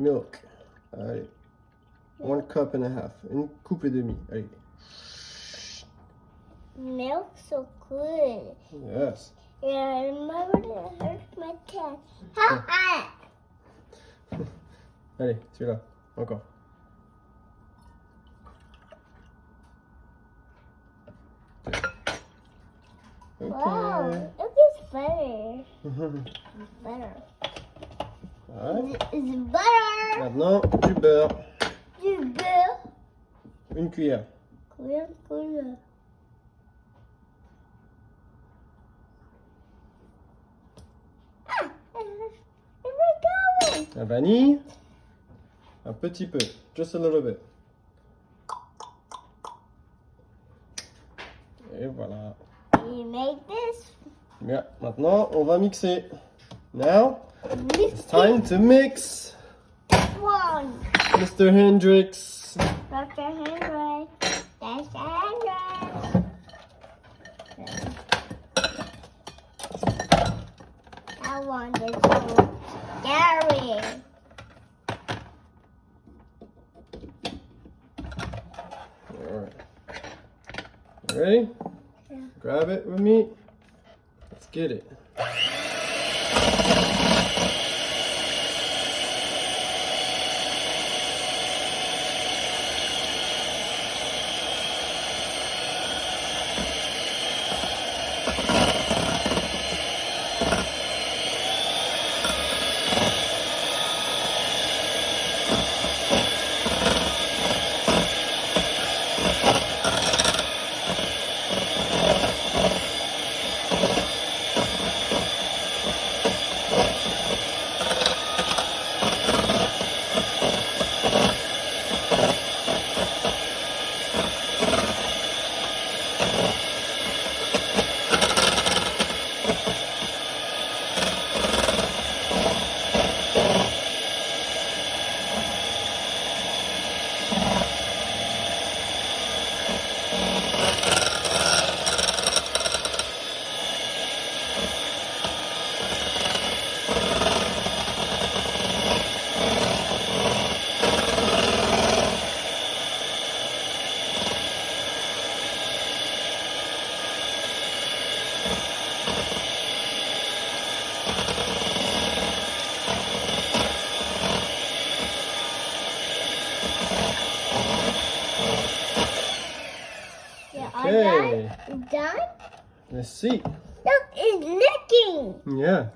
milk. Allez. 1 cup and a half. Une coupe et demie. Allez. Milk so good. Yes. Yeah, I remember it hurt my cat. Ha! Allez, celui-là. Encore. Okay. Wow, it is better. Better. Alright. It's butter. Maintenant, du beurre. Du beurre. Une cuillère. Cool. La vanille. Un petit peu. Just a little bit. Et voilà. You make this. Bien. Maintenant, on va mixer. Now, Mix it's time to mix. one. Mr. Hendrix. Dr. Henry. Dr. Henry. I want this so scary. Alright. Ready? Yeah. Grab it with me. Let's get it. Yeah, Okay. all done? Done? Let's see. Look, it's licking. Yeah.